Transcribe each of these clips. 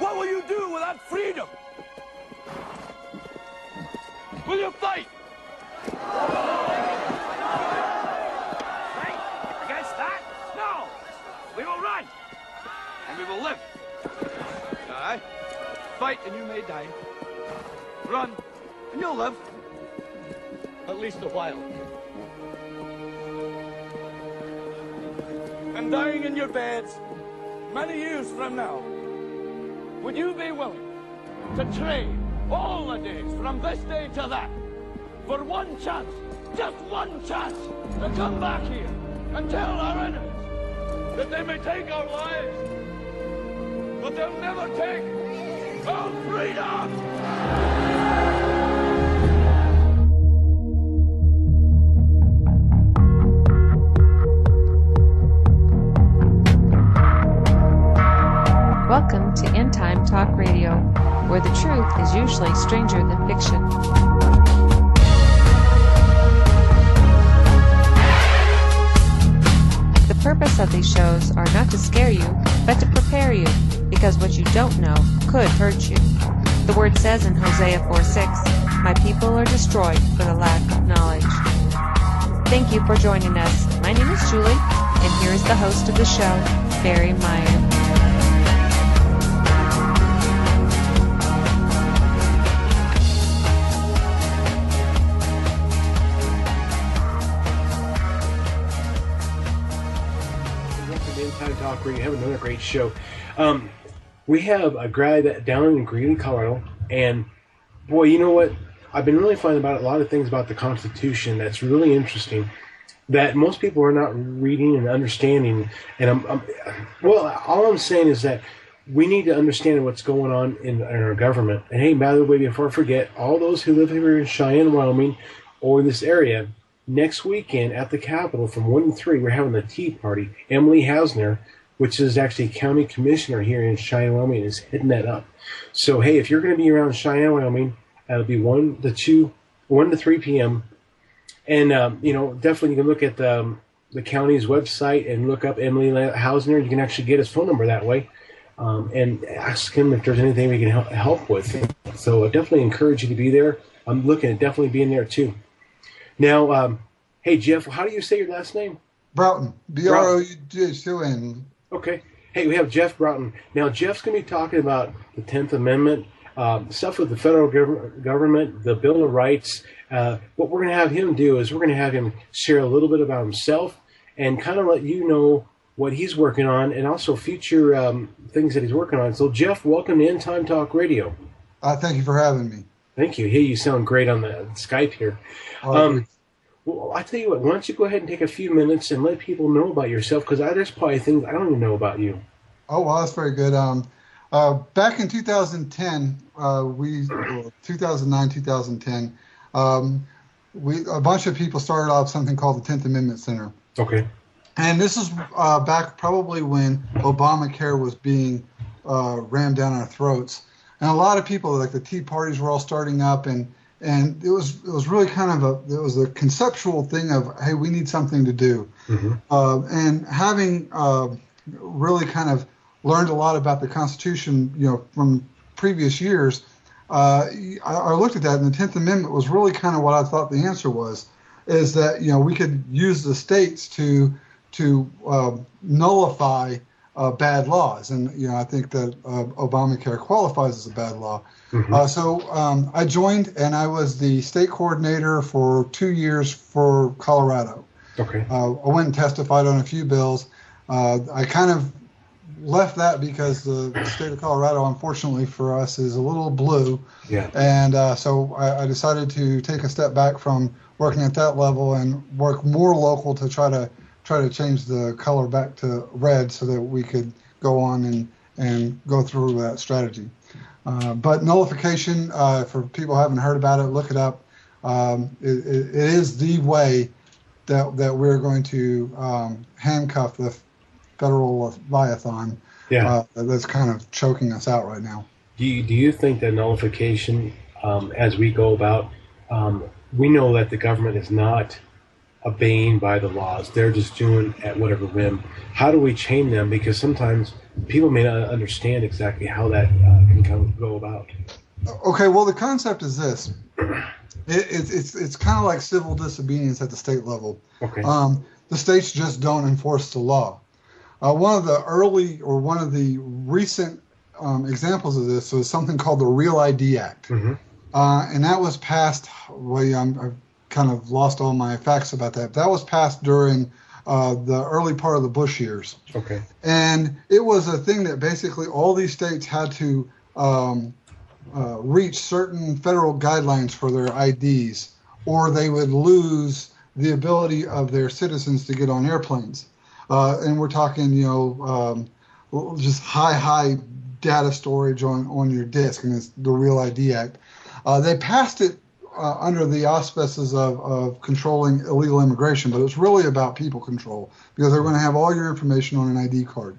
What will you do without freedom? Will you fight? Fight against that? No! We will run. And we will live. Aye. Fight and you may die. Run and you'll live. At least a while. And dying in your beds many years from now, would you be willing to trade all the days from this day to that for one chance, just one chance, to come back here and tell our enemies that they may take our lives, but they'll never take our freedom? Welcome to End Time Talk Radio, where the truth is usually stranger than fiction. The purpose of these shows are not to scare you, but to prepare you, because what you don't know could hurt you. The word says in Hosea 4:6, "My people are destroyed for the lack of knowledge." Thank you for joining us. My name is Julie, and here is the host of the show, Barry Meyer. Talk where you have another great show. We have a guy down in Greeley, Colorado, and boy, you know what? I've been really finding about a lot of things about the Constitution that's really interesting that most people are not reading and understanding. And all I'm saying is that we need to understand what's going on in our government. And hey, by the way, before I forget, all those who live here in Cheyenne, Wyoming, or this area, next weekend at the Capitol from 1 to 3, we're having the Tea Party. Emily Hausner, which is actually county commissioner here in Cheyenne, Wyoming, is hitting that up. So, hey, if you're going to be around Cheyenne, Wyoming, it'll be 1 to 3 p.m. And, definitely you can look at the county's website and look up Emily Hausner. You can actually get his phone number that way and ask him if there's anything we can help with. So I definitely encourage you to be there. I'm looking at definitely being there, too. Now, hey, Geoff, how do you say your last name? Broughton. B-R-O-U-G-N. Okay. Hey, we have Geoff Broughton. Now, Jeff's going to be talking about the 10th Amendment, stuff with the federal government, the Bill of Rights. What we're going to have him do is we're going to have him share a little bit about himself and kind of let you know what he's working on and also future things that he's working on. So, Geoff, welcome to End Time Talk Radio. Thank you for having me. Thank you. Hey, you sound great on the Skype here. Well, I tell you what, why don't you go ahead and take a few minutes and let people know about yourself, because there's probably things I don't even know about you. Oh, well, that's very good. Back in 2010, 2009, 2010, a bunch of people started off something called the 10th Amendment Center. Okay. And this is back probably when Obamacare was being rammed down our throats. And a lot of people, like the Tea Parties, were all starting up, and it was really kind of a conceptual thing of, hey, we need something to do. Mm-hmm. And having really kind of learned a lot about the Constitution, from previous years, I looked at that, and the 10th Amendment was really kind of what I thought the answer was, is that we could use the states to nullify bad laws, and I think that Obamacare qualifies as a bad law. Mm-hmm. So I joined, and I was the state coordinator for 2 years for Colorado. Okay. I went and testified on a few bills. I kind of left that because the state of Colorado, unfortunately for us, is a little blue. Yeah. And so I decided to take a step back from working at that level and work more local to try to change the color back to red so that we could go on and go through that strategy. But nullification, for people who haven't heard about it, look it up. It is the way that we're going to handcuff the federal Leviathan that's kind of choking us out right now. Do you think that nullification, as we go about, we know that the government is not obeying by the laws. They're just doing at whatever whim. How do we chain them? Because sometimes people may not understand exactly how that can go about. Okay, well, the concept is this. It's kind of like civil disobedience at the state level. Okay. The states just don't enforce the law. One of the recent examples of this was something called the Real ID Act. Mm-hmm. And that was passed, I've kind of lost all my facts about that. That was passed during the early part of the Bush years. Okay. And it was a thing that basically all these states had to reach certain federal guidelines for their IDs, or they would lose the ability of their citizens to get on airplanes. And we're talking, just high data storage on your disk, and it's the Real ID Act. They passed it under the auspices of controlling illegal immigration, but it's really about people control, because they're going to have all your information on an ID card.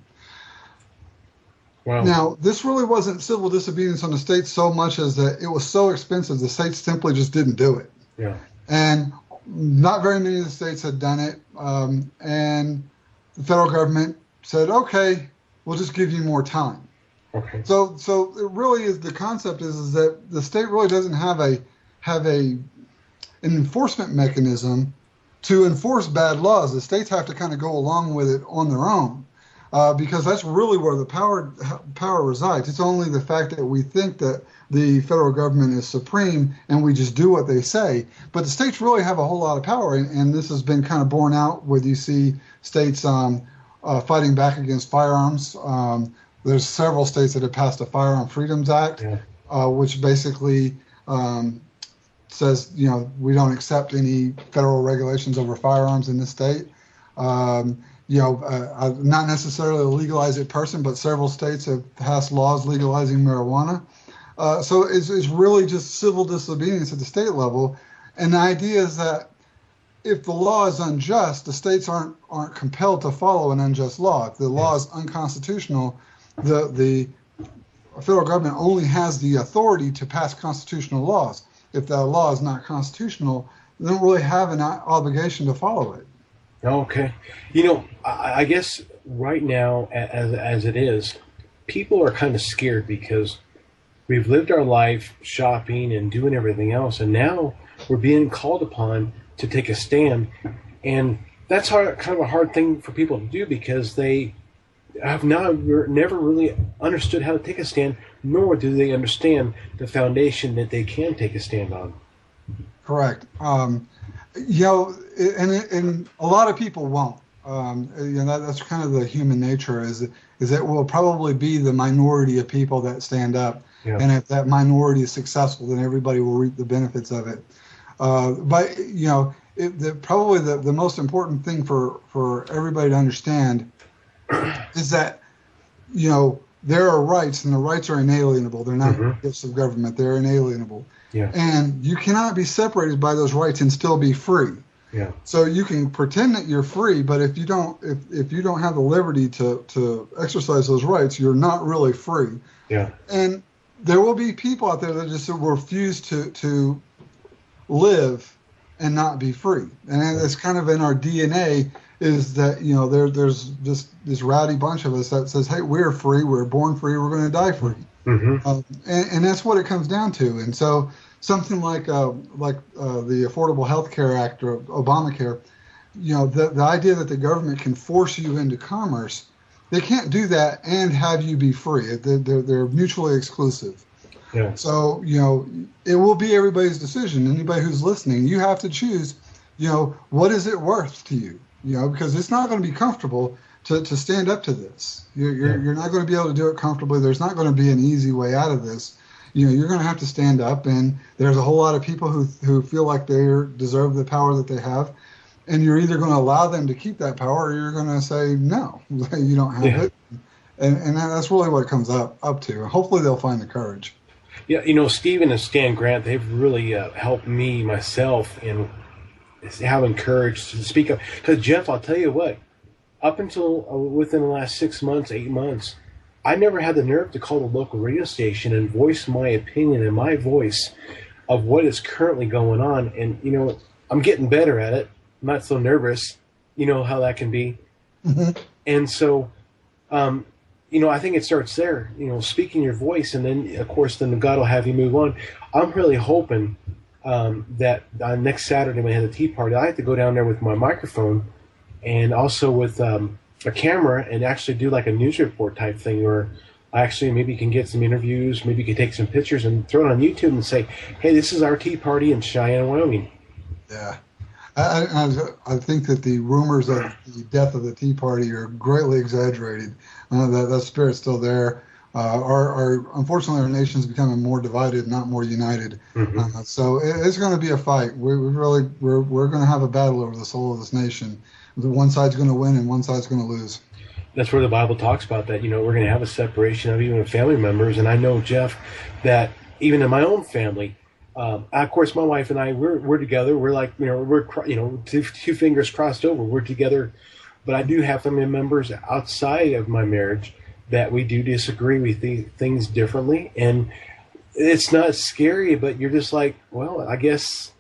Wow. Now, this really wasn't civil disobedience on the states so much as that it was so expensive, the states simply just didn't do it. Yeah. And not very many of the states had done it, and the federal government said, okay, we'll just give you more time. Okay. So it really is, the concept is that the state really doesn't have an enforcement mechanism to enforce bad laws. The states have to kind of go along with it on their own, because that's really where the power resides. It's only the fact that we think that the federal government is supreme and we just do what they say. But the states really have a whole lot of power, and this has been kind of borne out where you see states fighting back against firearms. There's several states that have passed a Firearm Freedoms Act, which basically says, we don't accept any federal regulations over firearms in this state. Not necessarily a legalize it person, but several states have passed laws legalizing marijuana. So it's really just civil disobedience at the state level. And the idea is that if the law is unjust, the states aren't compelled to follow an unjust law. If the law is unconstitutional, the federal government only has the authority to pass constitutional laws. If that law is not constitutional, they don't really have an obligation to follow it. Okay. I guess right now, as it is, people are kind of scared because we've lived our life shopping and doing everything else, and now we're being called upon to take a stand. And that's kind of a hard thing for people to do, because they have never really understood how to take a stand, nor do they understand the foundation that they can take a stand on. Correct. And a lot of people won't. That's kind of the human nature, is that we'll probably be the minority of people that stand up. Yeah. And if that minority is successful, then everybody will reap the benefits of it. But probably the most important thing for everybody to understand is that, there are rights, and the rights are inalienable. They're not gifts of government. They're inalienable. Yeah. And you cannot be separated by those rights and still be free. Yeah. So you can pretend that you're free, but if you don't have the liberty to exercise those rights, you're not really free. Yeah. And there will be people out there that just refuse to live and not be free. And it's kind of in our DNA, is that, there's just this rowdy bunch of us that says, hey, we're free, we're born free, we're going to die free. Mm-hmm. And that's what it comes down to. And so something like the Affordable Health Care Act, or Obamacare, the idea that the government can force you into commerce, they can't do that and have you be free. They're mutually exclusive. Yeah. So, it will be everybody's decision. Anybody who's listening, you have to choose, what is it worth to you? Because it's not going to be comfortable to stand up to this. You're not going to be able to do it comfortably. There's not going to be an easy way out of this. You're going to have to stand up, and there's a whole lot of people who feel like they deserve the power that they have, and you're either going to allow them to keep that power, or you're going to say, no, you don't have it. And that's really what it comes up to. Hopefully they'll find the courage. Yeah, Stephen and Stan Grant, they've really helped me, myself, in having courage to speak up. Because, Geoff, I'll tell you what, up until within the last 6 months, 8 months, I never had the nerve to call the local radio station and voice my opinion and my voice of what is currently going on. And, I'm getting better at it. not so nervous. You know how that can be. Mhm. And so, I think it starts there, speaking your voice, and then, of course, then God will have you move on. I'm really hoping that next Saturday when I have the tea party, I have to go down there with my microphone and also with a camera and actually do like a news report type thing where I actually maybe can get some interviews, maybe can take some pictures and throw it on YouTube and say, hey, this is our tea party in Cheyenne, Wyoming. Yeah. I think that the rumors of the death of the Tea Party are greatly exaggerated. That spirit's still there. Unfortunately, our nation's becoming more divided, not more united. Mm-hmm. So it's going to be a fight. We're going to have a battle over the soul of this nation. One side's going to win and one side's going to lose. That's where the Bible talks about that. We're going to have a separation of even family members. And I know, Geoff, that even in my own family, of course, my wife and I, we're together. We're like, we're two fingers crossed over. We're together. But I do have family members outside of my marriage that we do disagree. We think things differently. And it's not scary, but you're just like, well, I guess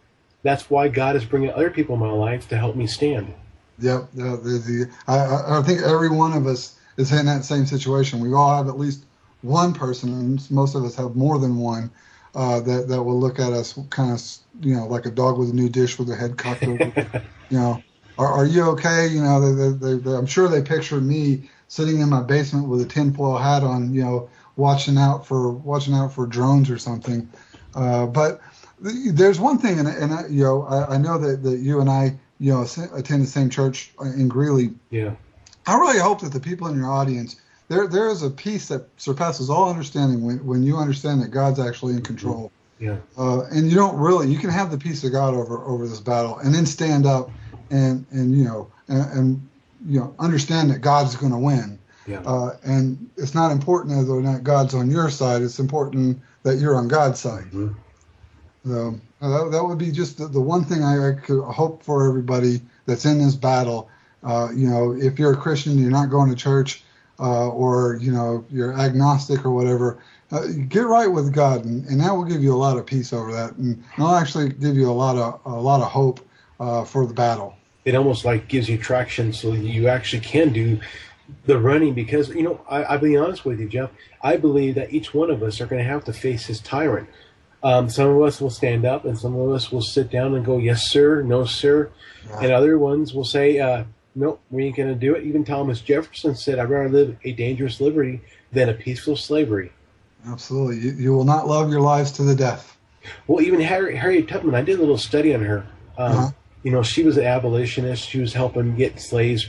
that's why God is bringing other people in my life to help me stand. Yep. I think every one of us is in that same situation. We all have at least one person, and most of us have more than one, that will look at us kind of, like a dog with a new dish with their head cocked over. Are you okay? I'm sure they pictured me sitting in my basement with a tinfoil hat on, watching out for drones or something. But there's one thing, and I know that you and I, attend the same church in Greeley. Yeah. I really hope that the people in your audience, there is a peace that surpasses all understanding when you understand that God's actually in control. Yeah. And you can have the peace of God over this battle, and then stand up and understand that God's going to win. Yeah. And it's not important whether or not God's on your side. It's important that you're on God's side. Mm-hmm. So that would be just the one thing I could hope for everybody that's in this battle. If you're a Christian, you're not going to church, or you're agnostic or whatever, get right with God, and that will give you a lot of peace over that, and it'll actually give you a lot of hope for the battle. It almost like gives you traction so you actually can do the running, because I'll be honest with you, Geoff, I believe that each one of us are going to have to face his tyrant. Some of us will stand up, and some of us will sit down and go, yes, sir, no, sir. Yeah. And other ones will say, no, we ain't going to do it. Even Thomas Jefferson said, I'd rather live a dangerous liberty than a peaceful slavery. Absolutely. You will not love your lives to the death. Well, even Harriet Tubman, I did a little study on her. She was an abolitionist. She was helping get slaves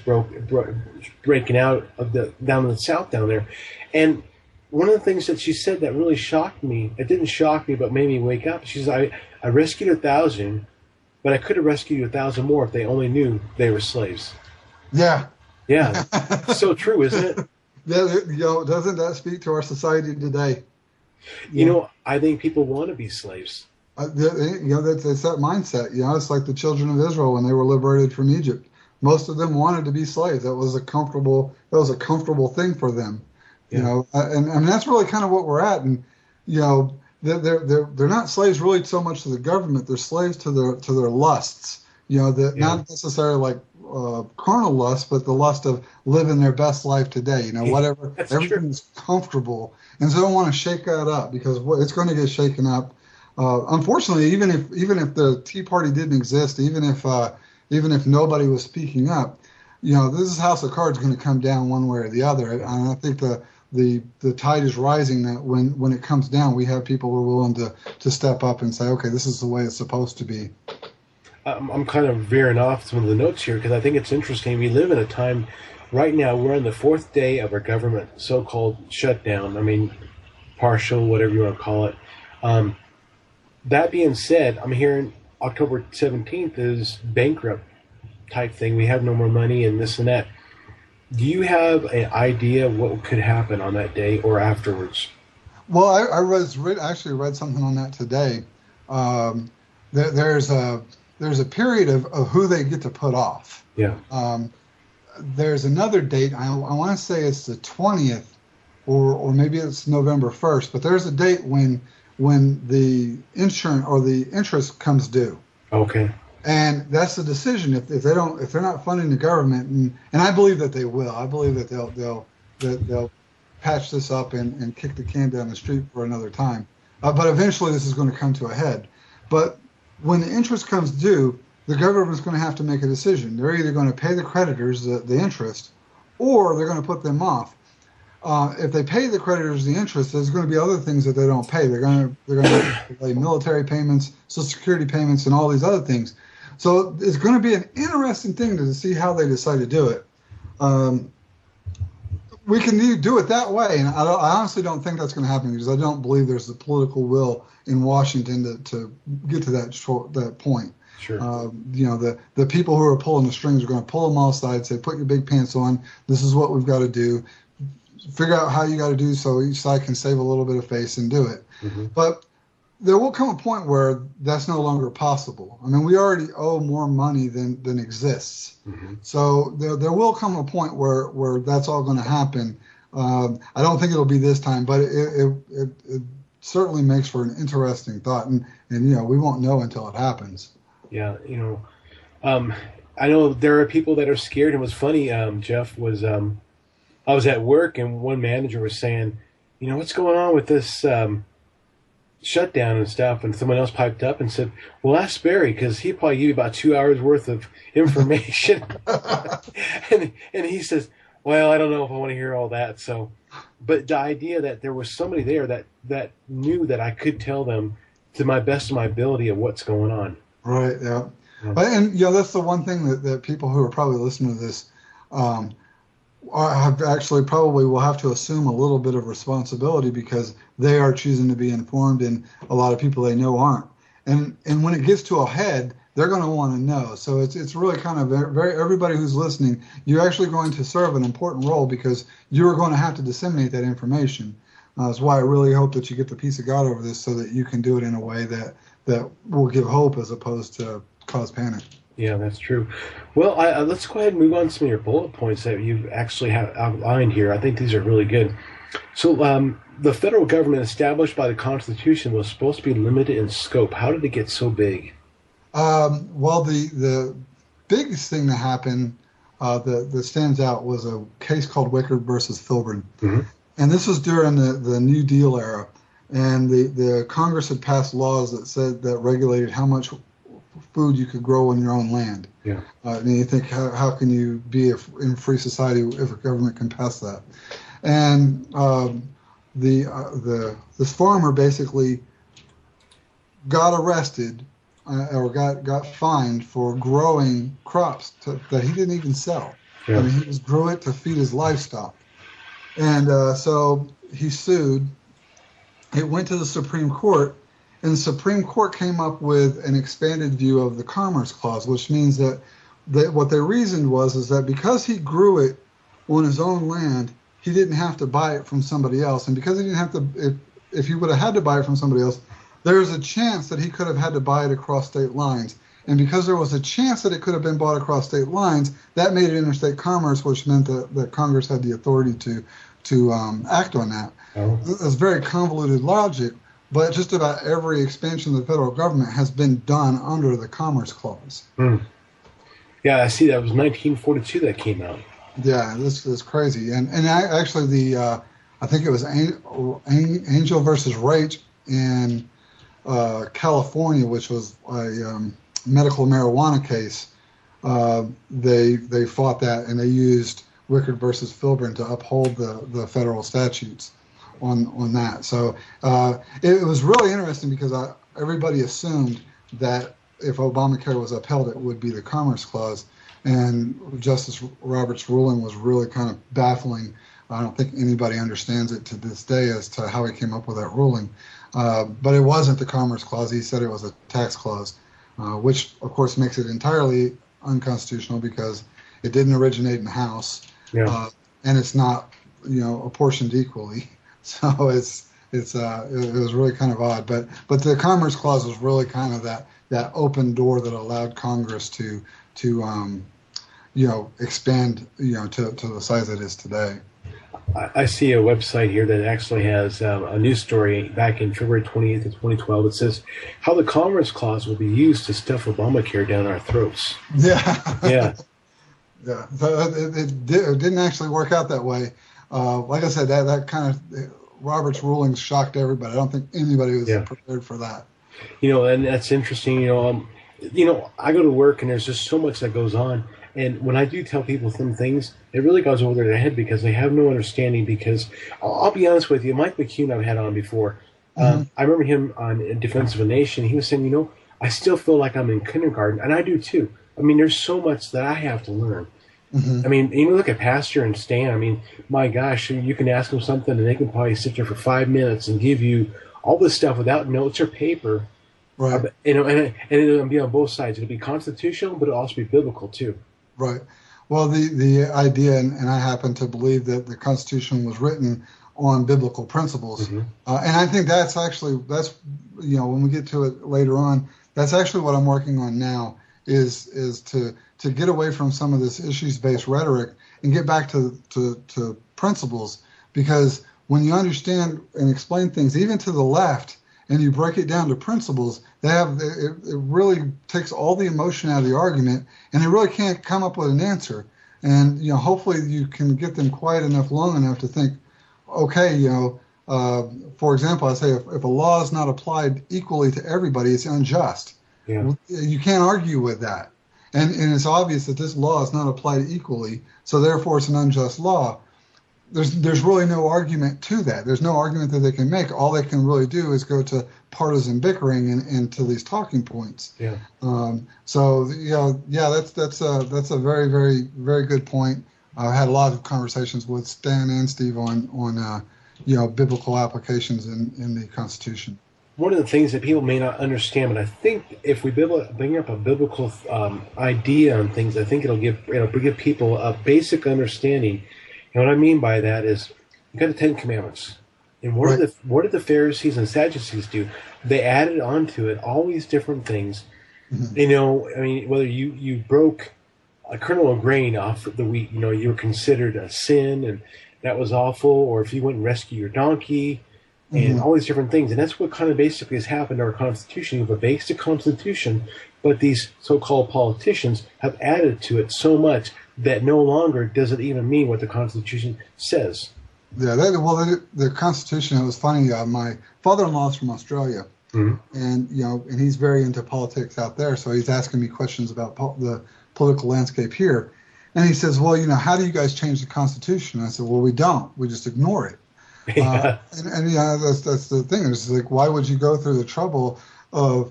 breaking out of down in the South down there. And one of the things that she said that really shocked me, it didn't shock me, but made me wake up. She says, I rescued 1,000, but I could have rescued 1,000 more if they only knew they were slaves. Yeah. Yeah. So true, isn't it? Doesn't that speak to our society today? I think people want to be slaves. That's that mindset. It's like the children of Israel when they were liberated from Egypt. Most of them wanted to be slaves. That was a comfortable thing for them. Yeah. And that's really kind of what we're at. And they're not slaves really so much to the government. They're slaves to their lusts. Not necessarily like carnal lust, but the lust of living their best life today. Whatever, everything's comfortable, and so they don't want to shake that up because it's going to get shaken up. Unfortunately, even if the Tea Party didn't exist, even if nobody was speaking up, this is House of Cards going to come down one way or the other. And I think the tide is rising that when it comes down, we have people who are willing to step up and say, okay, this is the way it's supposed to be. I'm kind of veering off some of the notes here because I think it's interesting. We live in a time right now, we're on the 4th day of our government so-called shutdown. I mean, partial, whatever you want to call it. That being said, I'm hearing October 17th is bankrupt type thing. We have no more money and this and that. Do you have an idea what could happen on that day or afterwards? Well, I actually read something on that today. There's a period of who they get to put off. Yeah. There's another date. I want to say it's the 20th, or maybe it's November 1st. But there's a date when the insurance or the interest comes due. Okay. And that's the decision. If they're not funding the government, and I believe that they will. I believe that they'll patch this up and kick the can down the street for another time. But eventually, this is going to come to a head. But when the interest comes due, the government's going to have to make a decision. They're either going to pay the creditors the interest, or they're going to put them off. If they pay the creditors the interest, there's going to be other things that they don't pay. They're going to pay military payments, Social Security payments, and all these other things. So it's going to be an interesting thing to see how they decide to do it. We can do it that way, and I honestly don't think that's going to happen because I don't believe there's the political will in Washington to get to that point. Sure. The people who are pulling the strings are going to pull them all aside, say, put your big pants on. This is what we've got to do. Figure out how you got to do so each side can save a little bit of face and do it. Mm-hmm. But there will come a point where that's no longer possible. I mean, we already owe more money than exists. Mm-hmm. So there will come a point where that's all going to happen. I don't think it'll be this time, but it certainly makes for an interesting thought. And we won't know until it happens. Yeah, I know there are people that are scared. It was funny, Geoff, I was at work and one manager was saying, what's going on with this shutdown and stuff, and someone else piped up and said, well, ask Barry, because he probably give you about 2 hours worth of information. and he says, well, I don't know if I want to hear all that. So, but the idea that there was somebody there that knew that I could tell them to my best of my ability of what's going on. Right, yeah. And that's the one thing that people who are probably listening to this have actually probably will have to assume a little bit of responsibility because they are choosing to be informed and a lot of people they know aren't. And when it gets to a head, they're going to want to know. So it's really kind of very everybody who's listening, you're actually going to serve an important role because you're going to have to disseminate that information. That's why I really hope that you get the peace of God over this so that you can do it in a way that will give hope as opposed to cause panic. Yeah, that's true. Well, let's go ahead and move on to some of your bullet points that you actually have outlined here. I think these are really good. So the federal government established by the Constitution was supposed to be limited in scope. How did it get so big? Well, the biggest thing that happened that stands out was a case called Wickard versus Filburn. Mm-hmm. And this was during the New Deal era. And the Congress had passed laws that regulated how much food you could grow on your own land. Yeah. And you think, how can you be in a free society if a government can pass that? And this farmer basically got arrested or got fined for growing crops that he didn't even sell. Yeah. I mean, he just grew it to feed his livestock. And so he sued. It went to the Supreme Court, and the Supreme Court came up with an expanded view of the Commerce Clause, which means that what they reasoned is that because he grew it on his own land, he didn't have to buy it from somebody else. And because he didn't have to, if he would have had to buy it from somebody else, there's a chance that he could have had to buy it across state lines. And because there was a chance that it could have been bought across state lines, that made it interstate commerce, which meant that Congress had the authority to act on that. Oh. It's very convoluted logic, but just about every expansion of the federal government has been done under the Commerce Clause. Mm. Yeah, I see. That was 1942 that came out. Yeah, this is crazy. And actually I think it was Angel versus Rach in California, which was a medical marijuana case. They fought that, and they used Wickard versus Filburn to uphold the federal statutes on that. So it was really interesting because everybody assumed that if Obamacare was upheld, it would be the Commerce Clause. And Justice Roberts' ruling was really kind of baffling. I don't think anybody understands it to this day as to how he came up with that ruling. But it wasn't the Commerce Clause. He said it was a tax clause, which, of course, makes it entirely unconstitutional because it didn't originate in the House. Yeah. And it's not, apportioned equally. So it was really kind of odd. But the Commerce Clause was really kind of that open door that allowed Congress to expand, to the size it is today. I see a website here that actually has a news story back in February 28th of 2012. It says how the Commerce Clause will be used to stuff Obamacare down our throats. Yeah. Yeah. Yeah. So it didn't actually work out that way. Like I said, that kind of Robert's rulings shocked everybody. I don't think anybody was prepared for that. And that's interesting. I go to work and there's just so much that goes on. And when I do tell people some things, it really goes over their head because they have no understanding. Because I'll be honest with you, Mike McCune I've had on before. I remember him on Defense of a Nation. He was saying, I still feel like I'm in kindergarten, and I do too. I mean, there's so much that I have to learn. I mean, look at Pastor and Stan. I mean, my gosh, you can ask them something, and they can probably sit there for 5 minutes and give you all this stuff without notes or paper. Right. And it'll be on both sides. It'll be constitutional, but it'll also be biblical too. Right. Well, the idea, and I happen to believe that the Constitution was written on biblical principles, and I think that's when we get to it later on, that's actually what I'm working on now is to get away from some of this issues-based rhetoric and get back to principles, because when you understand and explain things, even to the left, and you break it down to principles, it really takes all the emotion out of the argument, and they really can't come up with an answer. And hopefully you can get them quiet enough, long enough to think, okay, for example, I say if a law is not applied equally to everybody, it's unjust. Yeah. You can't argue with that, and it's obvious that this law is not applied equally, so therefore it's an unjust law. There's really no argument to that. There's no argument that they can make. All they can really do is go to partisan bickering and to these talking points. Yeah. That's a very, very, very good point. I had a lot of conversations with Stan and Steve on biblical applications in the Constitution. One of the things that people may not understand, but I think if we bring up a biblical idea on things, I think it'll give people a basic understanding. And what I mean by that is, you got the Ten Commandments, and what did the Pharisees and Sadducees do? They added onto it all these different things. Whether you broke a kernel of grain off the wheat, you were considered a sin, and that was awful. Or if you went and rescued your donkey, and all these different things, and that's what kind of basically has happened to our Constitution. You have a basic Constitution, but these so-called politicians have added to it so much that no longer does it even mean what the Constitution says. Yeah, the Constitution, it was funny, my father-in-law's from Australia, and he's very into politics out there, so he's asking me questions about the political landscape here. And he says, well, how do you guys change the Constitution? And I said, well, we don't. We just ignore it. Yeah. That's the thing. It's like, why would you go through the trouble of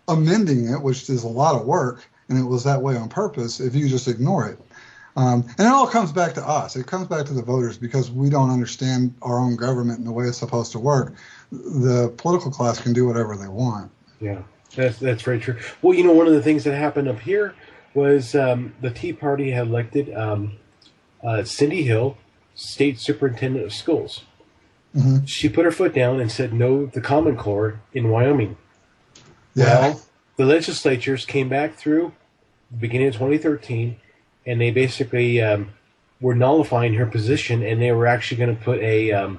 amending it, which is a lot of work, and it was that way on purpose, if you just ignore it? And it all comes back to us. It comes back to the voters, because we don't understand our own government and the way it's supposed to work. The political class can do whatever they want. Yeah, that's very true. Well, one of the things that happened up here was the Tea Party had elected Cindy Hill, state superintendent of schools. She put her foot down and said no to the Common Core in Wyoming. Yeah. Well, the legislatures came back through the beginning of 2013, and they basically were nullifying her position, and they were actually going to put a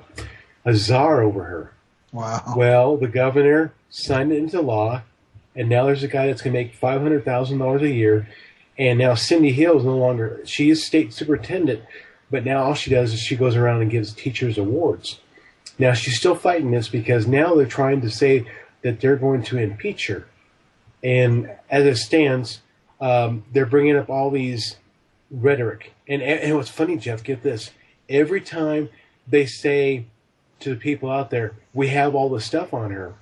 czar over her. Wow. Well, the governor signed it into law, and now there's a guy that's going to make $500,000 a year, and now Cindy Hill is no longer, she is state superintendent, but now all she does is she goes around and gives teachers awards. Now, she's still fighting this because now they're trying to say that they're going to impeach her. And as it stands, they're bringing up all these rhetoric. And what's funny, Geoff, get this. Every time they say to the people out there, we have all this stuff on her,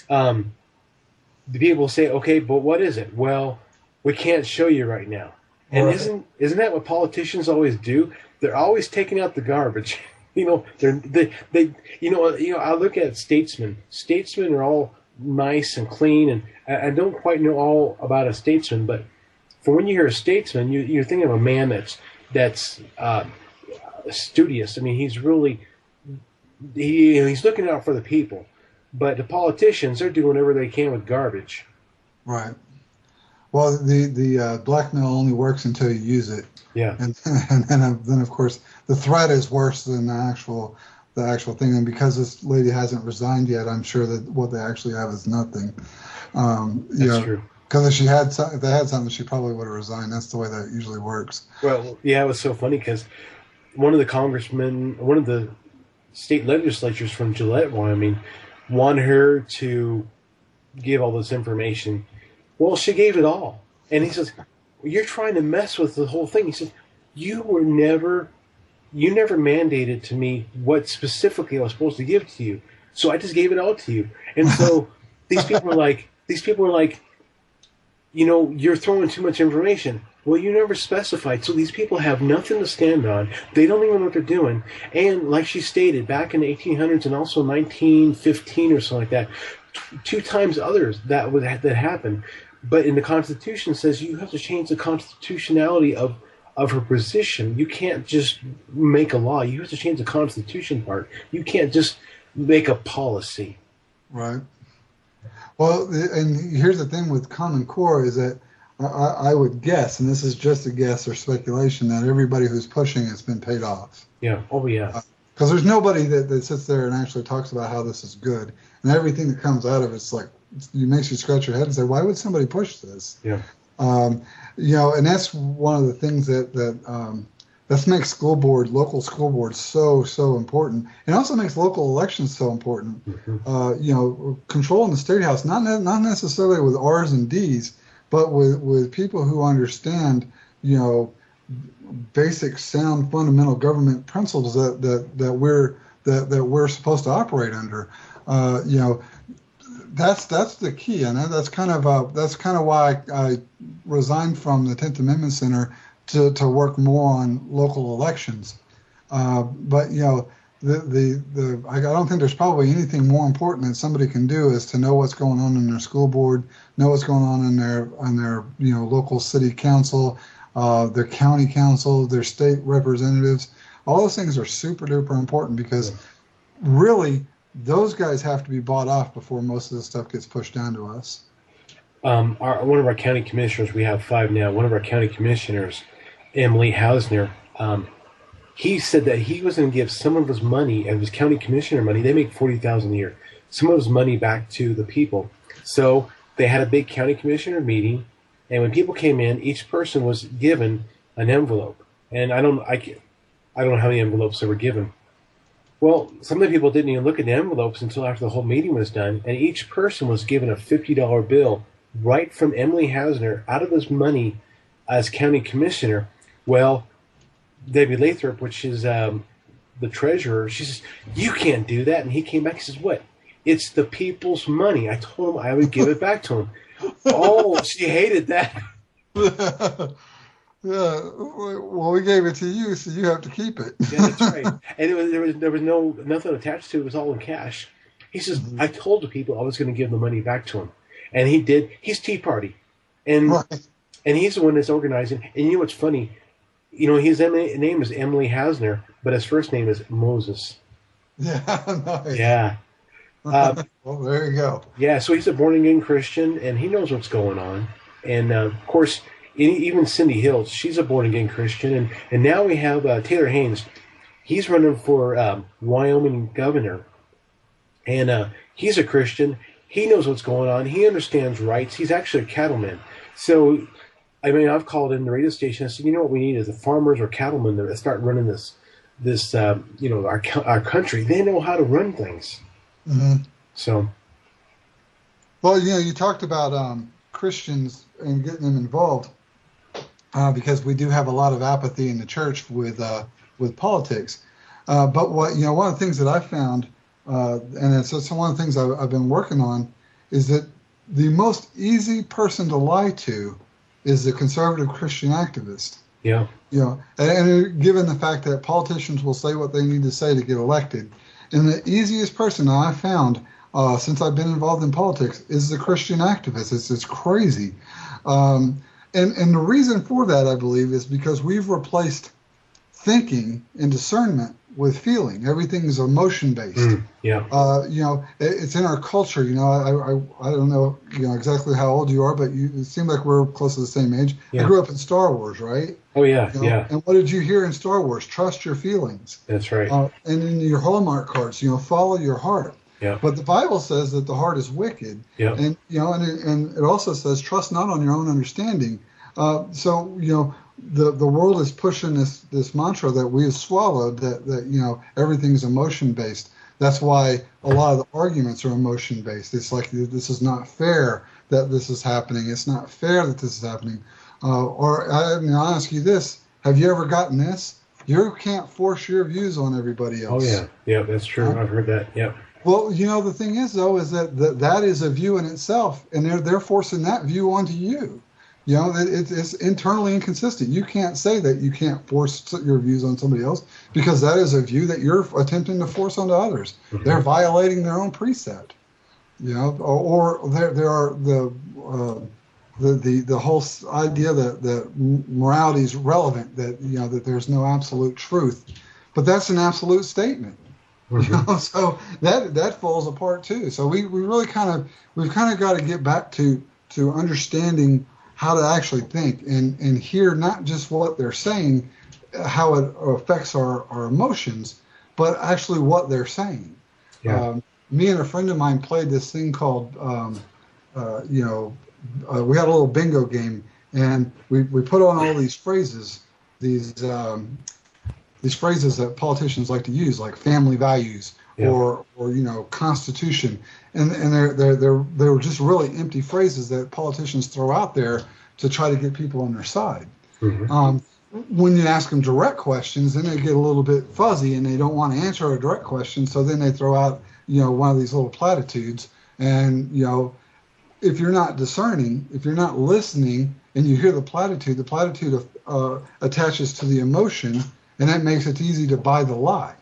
the people say, okay, but what is it? Well, we can't show you right now. And right. Isn't that what politicians always do? They're always taking out the garbage. I look at statesmen. Statesmen are all nice and clean, and I don't quite know all about a statesman, but for when you hear a statesman, you're thinking of a man that's studious. I mean, he's really he's looking out for the people. But the politicians, they're doing whatever they can with garbage. Right. Well, the blackmail only works until you use it. Yeah. And then of course the threat is worse than the actual thing. And because this lady hasn't resigned yet, I'm sure that what they actually have is nothing. That's true. Because if they had something, she probably would have resigned. That's the way that usually works. Well, yeah, it was so funny because one of the state legislatures from Gillette, Wyoming, wanted her to give all this information. Well, she gave it all. And he says, you're trying to mess with the whole thing. He says, you never mandated to me what specifically I was supposed to give to you. So I just gave it all to you. And so these people are like, you're throwing too much information. Well, you never specified. So these people have nothing to stand on. They don't even know what they're doing. And like she stated, back in the 1800s and also 1915 or something like that, two times others that happened. But in the Constitution says you have to change the constitutionality of her position. You can't just make a law. You have to change the Constitution part. You can't just make a policy. Right. Well, and here's the thing with Common Core is that I would guess, and this is just a guess or speculation, that everybody who's pushing it's been paid off. Yeah. Oh, yeah. Because there's nobody that sits there and actually talks about how this is good. And everything that comes out of it's like, it makes you scratch your head and say, why would somebody push this? Yeah. And that's one of the things that makes local school boards so important. It also makes local elections so important. Mm-hmm. Controlling the state house, not necessarily with R's and D's, but with people who understand, basic, sound, fundamental government principles that we're supposed to operate under. That's the key, and that's kind of why I resigned from the 10th Amendment Center to work more on local elections. But I don't think there's probably anything more important that somebody can do is to know what's going on in their school board, know what's going on in their local city council, their county council, their state representatives. All those things are super duper important because really those guys have to be bought off before most of this stuff gets pushed down to us. One of our county commissioners, we have 5 now, one of our county commissioners, Emily Hausner, he said that he was going to give some of his money, and his county commissioner money, they make $40,000 a year, some of his money back to the people. So they had a big county commissioner meeting, and when people came in, each person was given an envelope. And I don't know how many envelopes they were given. Well, some of the people didn't even look at the envelopes until after the whole meeting was done, and each person was given a $50 bill right from Emily Hausner out of his money as county commissioner. Well, Debbie Lathrop, which is the treasurer, she says, you can't do that. And he came back and says, what? It's the people's money. I told him I would give it back to him. Oh, she hated that. Yeah, well, we gave it to you, so you have to keep it. Yeah, that's right. And there was nothing attached to it. It was all in cash. He says, I told the people I was going to give the money back to him. And he did. He's Tea Party. And and he's the one that's organizing. And you know what's funny? His name is Emily Hausner, but his first name is Moses. Yeah, nice. Yeah. Well, there you go. Yeah, so he's a born-again Christian, and he knows what's going on. And, of course, even Cindy Hill, she's a born-again Christian. And now we have Taylor Haynes. He's running for Wyoming governor. And he's a Christian. He knows what's going on. He understands rights. He's actually a cattleman. So, I've called in the radio station. I said, you know what we need is the farmers or cattlemen that start running this our country. They know how to run things. Mm-hmm. So. Well, you talked about Christians and getting them involved because we do have a lot of apathy in the church with politics. But one of the things that I found, and it's one of the things I've been working on, is that the most easy person to lie to is the conservative Christian activist. Yeah. And given the fact that politicians will say what they need to say to get elected, and the easiest person that I've found since I've been involved in politics is the Christian activist. It's crazy. And the reason for that, I believe, is because we've replaced thinking and discernment with feeling. Everything is emotion based. Yeah. It's in our culture. I don't know, exactly how old you are, but it seemed like we're close to the same age. Yeah. I grew up in Star Wars, right? Oh yeah, yeah. And what did you hear in Star Wars? Trust your feelings. That's right. And in your Hallmark cards, follow your heart. Yeah. But the Bible says that the heart is wicked. Yeah. And and it also says trust not on your own understanding. The world is pushing this mantra that we have swallowed that everything's emotion based. That's why a lot of the arguments are emotion based. It's like, this is not fair that this is happening. It's not fair that this is happening. I'll ask you this: have you ever gotten this? You can't force your views on everybody else. Oh yeah, that's true. I've heard that. Yeah. Well, the thing is, though, is that is a view in itself, and they're forcing that view onto you. It's internally inconsistent. You can't say that you can't force your views on somebody else, because that is a view that you're attempting to force onto others. Mm-hmm. They're violating their own precept. Or there are the whole idea that morality is relevant, that there's no absolute truth, but that's an absolute statement. Mm-hmm. So that falls apart too. So we've kind of got to get back to understanding how to actually think and hear not just what they're saying, how it affects our emotions, but actually what they're saying. Yeah. Me and a friend of mine played this thing called, we had a little bingo game, and we put on all these phrases, these phrases that politicians like to use, like family values, yeah, or Constitution, and they were just really empty phrases that politicians throw out there to try to get people on their side. Mm-hmm. When you ask them direct questions, then they get a little bit fuzzy and they don't want to answer a direct question, so then they throw out one of these little platitudes. And if you're not discerning, if you're not listening, and you hear the platitude attaches to the emotion, and that makes it easy to buy the lie.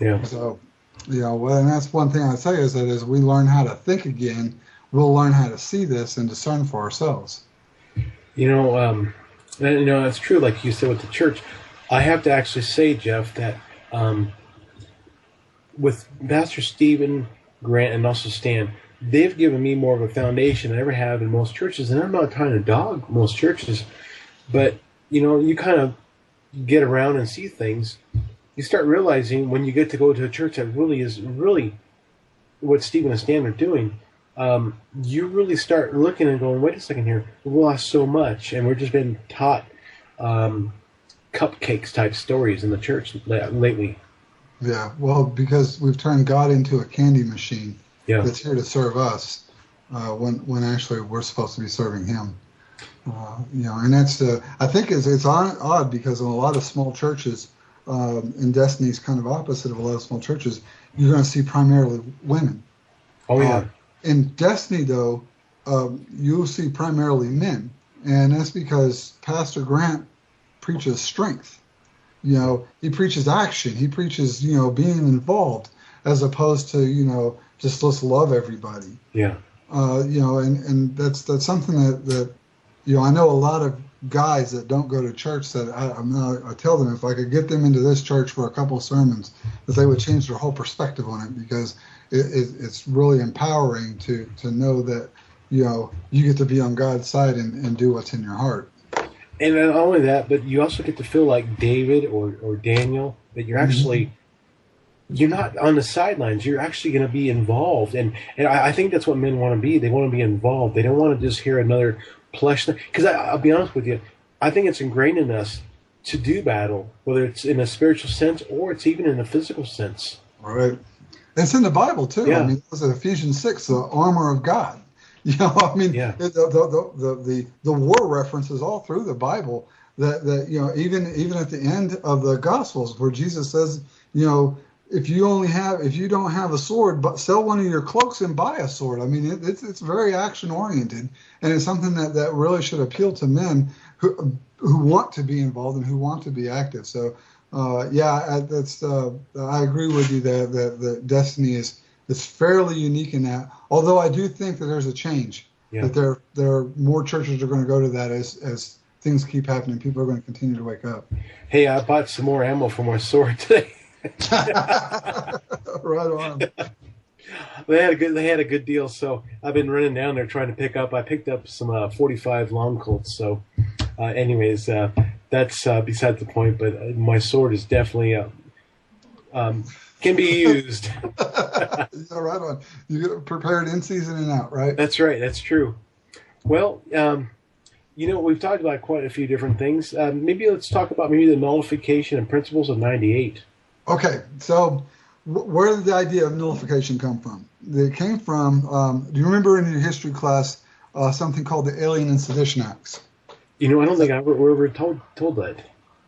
Yeah. So, and that's one thing I say is that as we learn how to think again, we'll learn how to see this and discern for ourselves. That's true. Like you said with the church, I have to actually say, Geoff, that with Pastor Stephen, Grant, and also Stan, they've given me more of a foundation than I ever have in most churches. And I'm not trying to dog most churches, but you kind of get around and see things. You start realizing when you get to go to a church that really is what Stephen and Stan are doing. You really start looking and going, wait a second here, we've lost so much, and we're just been taught cupcakes type stories in the church lately. Yeah, well, because we've turned God into a candy machine, yeah, that's here to serve us, when actually we're supposed to be serving Him. And that's I think it's odd because in a lot of small churches, and Destiny's kind of opposite of a lot of small churches, you're going to see primarily women. Oh yeah. In Destiny, though, you'll see primarily men, and that's because Pastor Grant preaches strength. He preaches action. He preaches, being involved, as opposed to, just let's love everybody. Yeah. And that's something that I know a lot of guys that don't go to church that I tell them if I could get them into this church for a couple of sermons, that they would change their whole perspective on it, because it's really empowering to know that you get to be on God's side and do what's in your heart. And not only that, but you also get to feel like David or Daniel, that you're actually you're not on the sidelines. You're actually going to be involved, and I think that's what men want to be. They want to be involved. They don't want to just hear another plush. Because I'll be honest with you, I think it's ingrained in us to do battle, whether it's in a spiritual sense or it's even in a physical sense. All right. It's in the Bible too. Yeah. I mean, it's Ephesians 6, the armor of God. Yeah. The war references all through the Bible. That even at the end of the Gospels, where Jesus says, if you don't have a sword, but sell one of your cloaks and buy a sword. I mean, it's very action oriented, and it's something that really should appeal to men who want to be involved and who want to be active. So. I agree with you that Destiny is fairly unique in that. Although I do think that there's a change, that there are more churches are going to go to that as things keep happening. People are going to continue to wake up. Hey, I bought some more ammo for my sword today. Right on. They had a good deal, so I've been running down there trying to pick up. I picked up some 45 long colts. So, anyways, that's beside the point. But my sword is definitely can be used. Yeah, right on. You get it prepared in season and out, right? That's right. That's true. Well, we've talked about quite a few different things. Maybe let's talk about maybe the nullification and principles of '98. Okay, so where did the idea of nullification come from? It came from, do you remember in your history class something called the Alien and Sedition Acts? I don't think I were ever told that.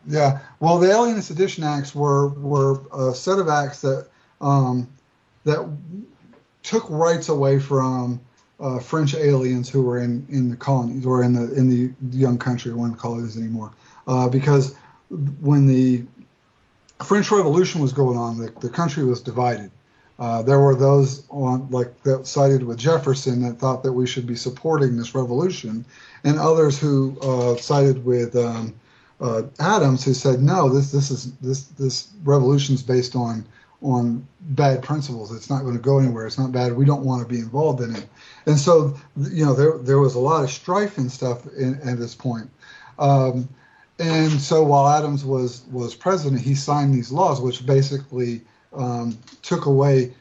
Yeah, well, the Alien and Sedition Acts were a set of acts that took rights away from French aliens who were in the colonies or in the young country, I wouldn't call it anymore, because when the French Revolution was going on, the country was divided. There were those that sided with Jefferson that thought that we should be supporting this revolution, and others who sided with Adams, who said no, this revolution's based on bad principles. It's not going to go anywhere. It's not bad. We don't want to be involved in it. And so there was a lot of strife and stuff at this point. And so while Adams was president, he signed these laws, which basically took away,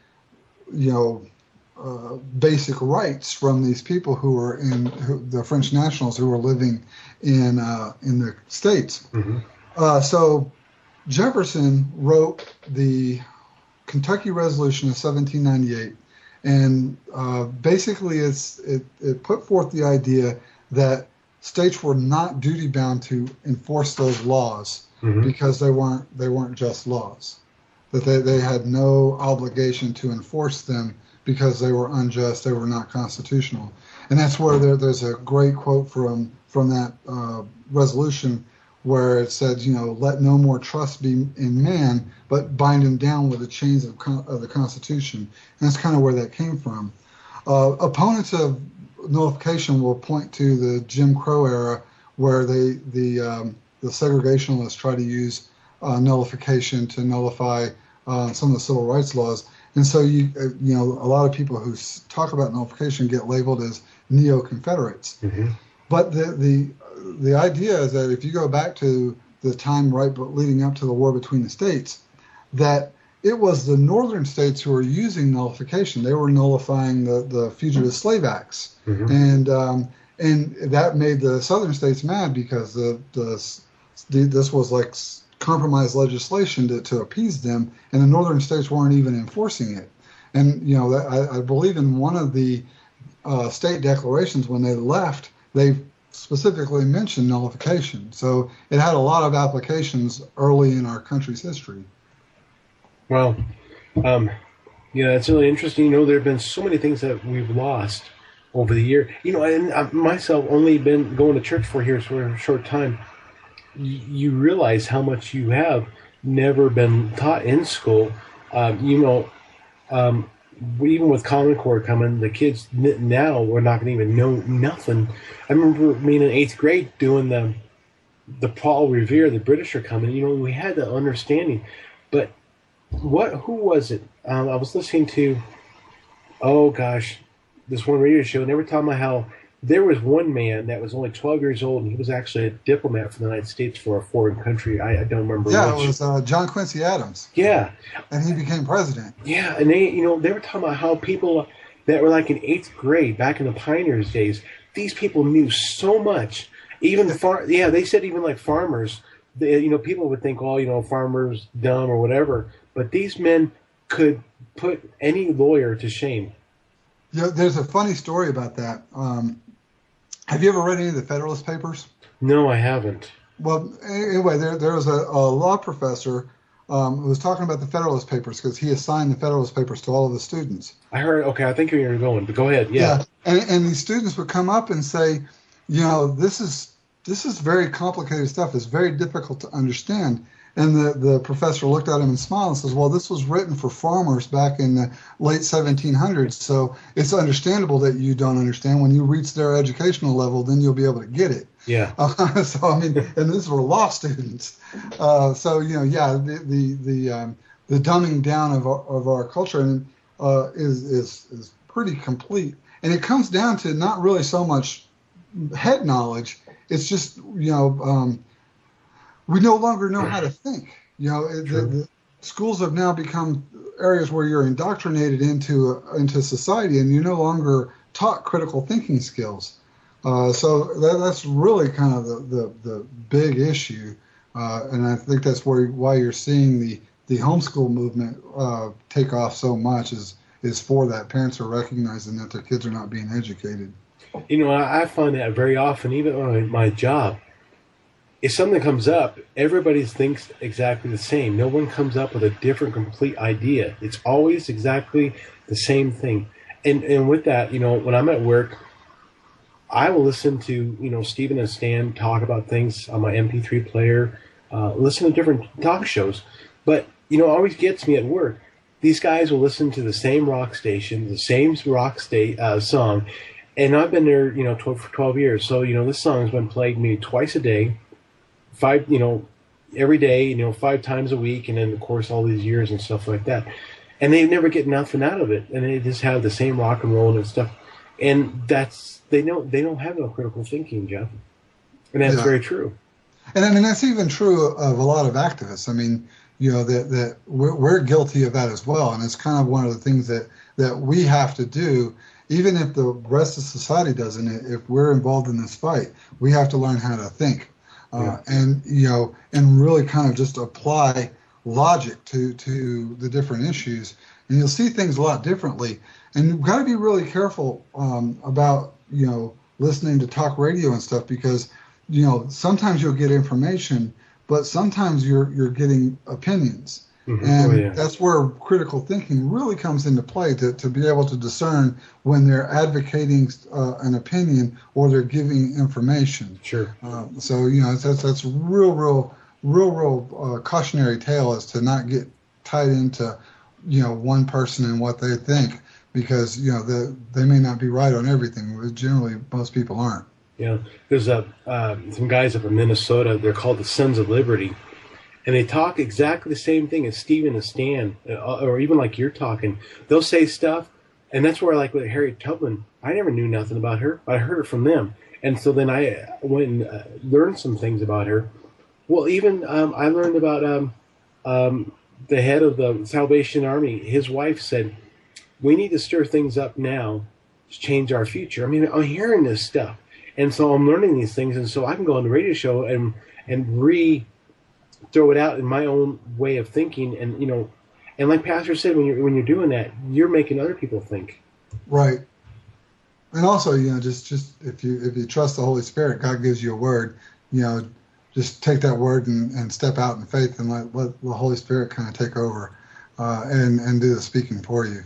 basic rights from these people who were the French nationals who were living in the States. Mm-hmm. So Jefferson wrote the Kentucky Resolution of 1798, and basically it put forth the idea that states were not duty bound to enforce those laws, mm-hmm. because they weren't just laws, that they had no obligation to enforce them because they were unjust, they were not constitutional. And that's where there's a great quote from that resolution where it said, let no more trust be in man, but bind him down with the chains of the Constitution. And that's kind of where that came from. Opponents of nullification will point to the Jim Crow era, where the segregationists try to use nullification to nullify some of the civil rights laws. And so a lot of people who talk about nullification get labeled as neo-Confederates. Mm-hmm. But the idea is that if you go back to the time leading up to the war between the states, that it was the northern states who were using nullification. They were nullifying the Fugitive Slave Acts, mm-hmm. And that made the southern states mad because this was like compromise legislation to appease them, and the northern states weren't even enforcing it. And I believe in one of the state declarations when they left, they specifically mentioned nullification. So it had a lot of applications early in our country's history. Well, it's really interesting. There have been so many things that we've lost over the year. And I myself only been going to church for a short time. You realize how much you have never been taught in school. Even with Common Core coming, the kids now we're not going to even know nothing. I remember being in 8th grade doing the Paul Revere, the British are coming. We had the understanding, but who was it? I was listening to, this one radio show, and they were talking about how there was one man that was only 12 years old, and he was actually a diplomat for the United States for a foreign country. I don't remember. Yeah, which. It was John Quincy Adams. Yeah, and he became president. Yeah, and they were talking about how people that were like in 8th grade back in the pioneers days, these people knew so much. Even they said even like farmers. People would think, farmers dumb or whatever, but these men could put any lawyer to shame. Yeah, there's a funny story about that. Have you ever read any of the Federalist Papers? No, I haven't. Well, anyway, there was a law professor who was talking about the Federalist Papers because he assigned the Federalist Papers to all of the students. I heard. Okay, I think you're going, but go ahead. Yeah. And these students would come up and say, this is very complicated stuff. It's very difficult to understand. And the professor looked at him and smiled and says, well, this was written for farmers back in the late 1700s, so it's understandable that you don't understand. When you reach their educational level, then you'll be able to get it. Yeah. And these were law students. The the dumbing down of our culture and is pretty complete. And it comes down to not really so much head knowledge. It's just, we no longer know how to think. The schools have now become areas where you're indoctrinated into society, and you're no longer taught critical thinking skills. So that's really kind of the big issue, and I think that's why you're seeing the homeschool movement take off so much is for that. Parents are recognizing that their kids are not being educated. I find that very often, even on my job. If something comes up, everybody thinks exactly the same. No one comes up with a different, complete idea. It's always exactly the same thing. And with that, when I'm at work, I will listen to, Stephen and Stan talk about things on my MP3 player, listen to different talk shows. But, it always gets me at work. These guys will listen to the same rock station, the same rock song. And I've been there, for 12 years. So, this song has been played maybe twice a day. Every day, 5 times a week, and then of course all these years and stuff like that, and they never get nothing out of it, and they just have the same rock and roll and stuff, and they don't have no critical thinking, Geoff, and that's very true. And I mean that's even true of a lot of activists. I mean, that we're guilty of that as well, and it's kind of one of the things that we have to do. Even if the rest of society doesn't, if we're involved in this fight, we have to learn how to think. And really kind of just apply logic to the different issues, and you'll see things a lot differently. And you've got to be really careful about listening to talk radio and stuff, because sometimes you'll get information, but sometimes you're getting opinions. Mm-hmm. And that's where critical thinking really comes into play, to be able to discern when they're advocating an opinion or they're giving information. Sure. So that's real cautionary tale, is to not get tied into one person and what they think, because they may not be right on everything. Generally, most people aren't. Yeah, there's some guys up in Minnesota. They're called the Sons of Liberty. And they talk exactly the same thing as Stephen and Stan, or even like you're talking. They'll say stuff, and that's where, like with Harriet Tubman, I never knew nothing about her, but I heard it from them. And so then I went and learned some things about her. Well, even I learned about the head of the Salvation Army. His wife said, we need to stir things up now to change our future. I mean, I'm hearing this stuff. And so I'm learning these things, and so I can go on the radio show and throw it out in my own way of thinking, and and like Pastor said, when you're doing that, you're making other people think. Right. And also, just if you trust the Holy Spirit, God gives you a word, just take that word and step out in faith, and let the Holy Spirit kind of take over and do the speaking for you.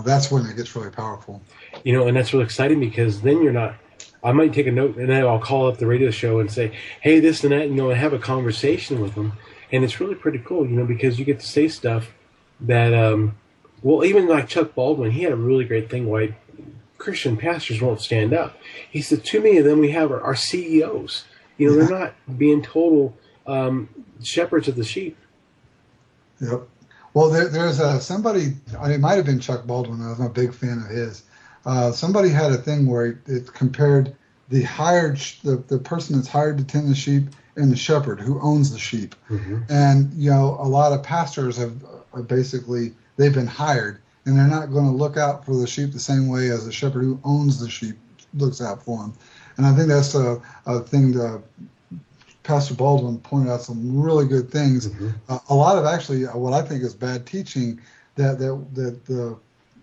That's when it gets really powerful. And that's really exciting, because then you're not. I might take a note, and then I'll call up the radio show and say, hey, this and that, and have a conversation with them. And it's really pretty cool, because you get to say stuff that, even like Chuck Baldwin, he had a really great thing why Christian pastors won't stand up. He said, too many of them we have are CEOs. They're not being total shepherds of the sheep. Yep. Well, there's somebody, it might have been Chuck Baldwin, I'm a big fan of his. Somebody had a thing where it compared the person that's hired to tend the sheep and the shepherd who owns the sheep. Mm-hmm. And a lot of pastors have basically, they've been hired, and they're not going to look out for the sheep the same way as the shepherd who owns the sheep looks out for them. And I think that's a thing that Pastor Baldwin pointed out some really good things. Mm-hmm. A lot of actually what I think is bad teaching that the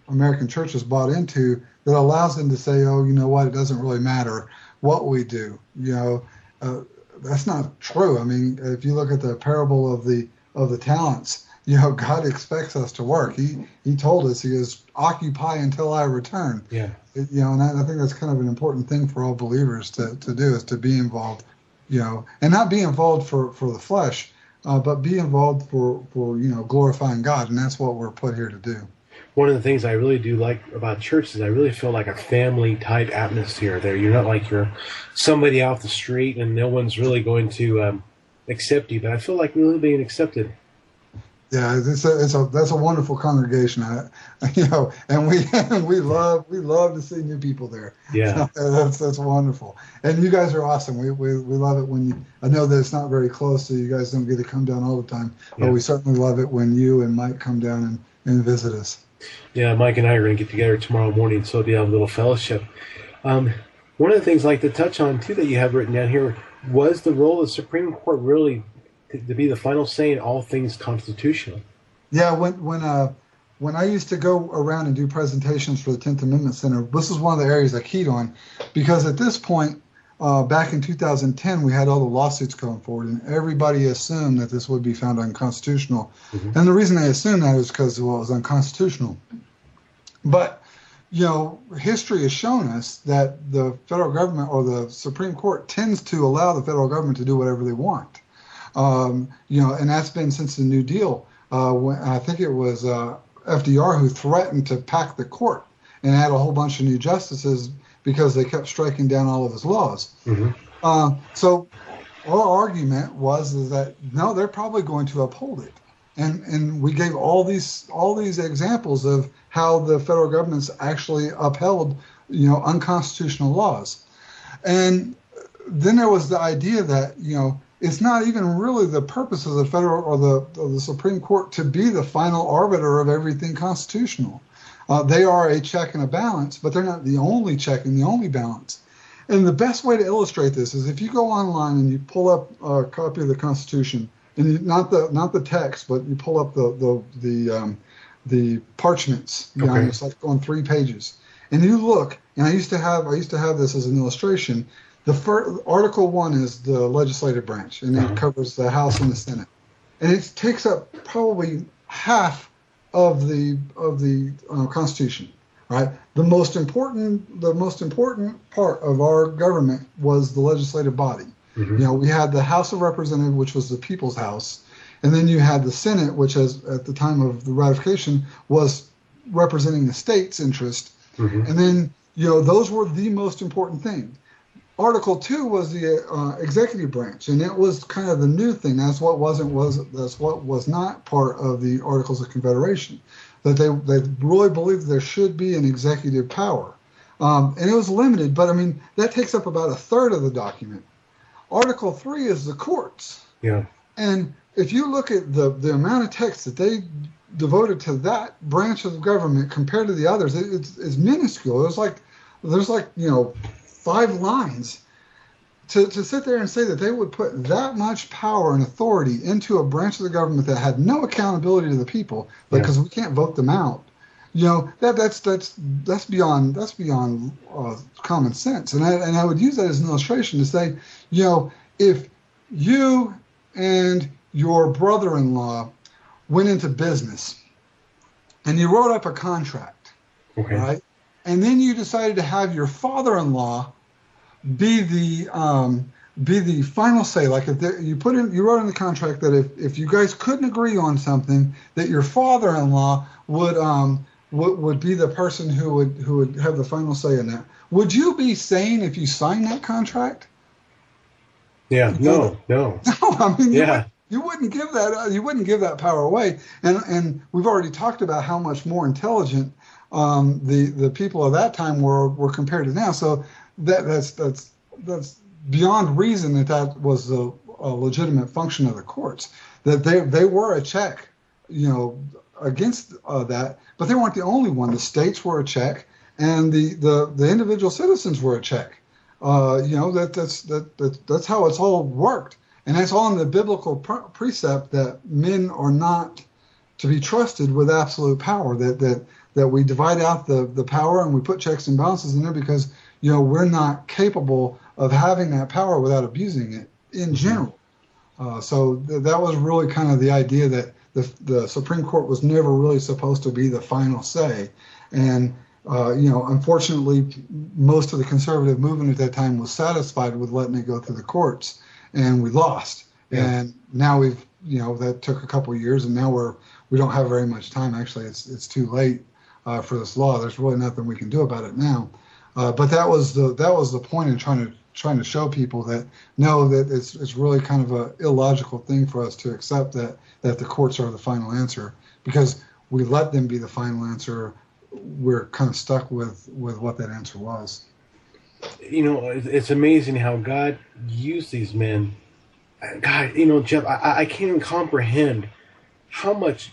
American church has bought into, that allows them to say, oh, you know what, it doesn't really matter what we do. That's not true. I mean, if you look at the parable of the talents, God expects us to work. He told us, he goes, occupy until I return. Yeah. And I think that's kind of an important thing for all believers to do, is to be involved, and not be involved for the flesh, but be involved for glorifying God. And that's what we're put here to do. One of the things I really do like about church is I really feel like a family-type atmosphere there. You're not like you're somebody off the street and no one's really going to accept you, but I feel like really being accepted. Yeah, that's a wonderful congregation, and we love to see new people there. Yeah, That's wonderful, and you guys are awesome. We love it when you. I know that it's not very close, so you guys don't get to come down all the time, but we certainly love it when you and Mike come down and visit us. Yeah, Mike and I are going to get together tomorrow morning, so we'll have a little fellowship. One of the things I'd like to touch on too that you have written down here was the role of the Supreme Court really to be the final say in all things constitutional. Yeah, when I used to go around and do presentations for the 10th Amendment Center, this is one of the areas I keyed on, because at this point, back in 2010, we had all the lawsuits going forward, and everybody assumed that this would be found unconstitutional. Mm-hmm. And the reason they assumed that is because, well, it was unconstitutional. But, history has shown us that the federal government or the Supreme Court tends to allow the federal government to do whatever they want. And that's been since the New Deal. When I think it was FDR who threatened to pack the court and add a whole bunch of new justices because they kept striking down all of his laws. Mm-hmm. So our argument is that no, they're probably going to uphold it, and we gave all these examples of how the federal government's actually upheld unconstitutional laws, and then there was the idea that it's not even really the purpose of the federal or the Supreme Court to be the final arbiter of everything constitutional. They are a check and a balance, but they're not the only check and the only balance. And the best way to illustrate this is if you go online and you pull up a copy of the Constitution, and not the text, but you pull up the parchments. Okay. It's like on 3 pages, and you look. And I used to have this as an illustration. The first, Article 1 is the legislative branch, and it covers the House and the Senate, and it takes up probably half of the Constitution. Right, the most important part of our government was the legislative body. Mm-hmm. We had the House of Representatives, which was the people's house, and then you had the Senate, which at the time of the ratification was representing the state's interest. Mm-hmm. And then those were the most important thing. Article 2 was the executive branch, and it was kind of the new thing. That's what was not part of the Articles of Confederation. That they really believed there should be an executive power, and it was limited. But that takes up about a third of the document. Article 3 is the courts. Yeah. And if you look at the amount of text that they devoted to that branch of government compared to the others, it's minuscule. There's like 5 lines to sit there and say that they would put that much power and authority into a branch of the government that had no accountability to the people because we can't vote them out. That's beyond common sense. And I would use that as an illustration to say, if you and your brother-in-law went into business and you wrote up a contract, okay, right? And then you decided to have your father-in-law be the final say. Like if you wrote in the contract that if you guys couldn't agree on something, that your father-in-law would be the person who would have the final say in that. Would you be sane if you signed that contract? Yeah. No. No. You wouldn't give that power away. And we've already talked about how much more intelligent the people of that time were compared to now. So that's beyond reason that was a legitimate function of the courts. That they were a check, against that, but they weren't the only one. The states were a check, and the individual citizens were a check. That's how it's all worked, and that's all in the biblical precept that men are not to be trusted with absolute power. That we divide out the power and we put checks and balances in there because we're not capable of having that power without abusing it in general. So that was really kind of the idea that the Supreme Court was never really supposed to be the final say. And, unfortunately, most of the conservative movement at that time was satisfied with letting it go through the courts, and we lost. Yeah. And now that took a couple of years, and now we don't have very much time. Actually, it's too late for this law. There's really nothing we can do about it now. But that was the point in trying to show people that no, that it's really kind of a illogical thing for us to accept that that the courts are the final answer. Because we let them be the final answer, we're kind of stuck with what that answer was. You know, it's amazing how God used these men. God, you know, Geoff, I can't even comprehend how much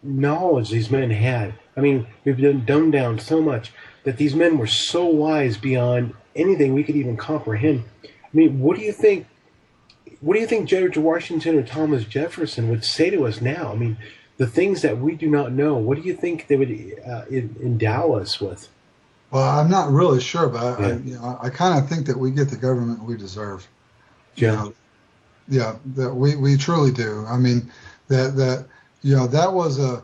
knowledge these men had. I mean, we've been dumbed down so much that these men were so wise beyond anything we could even comprehend. I mean, what do you think George Washington or Thomas Jefferson would say to us now? I mean, the things that we do not know, what do you think they would endow us with? Well, I'm not really sure, but I kind of think that we get the government we deserve. Yeah. That we truly do. I mean, that was a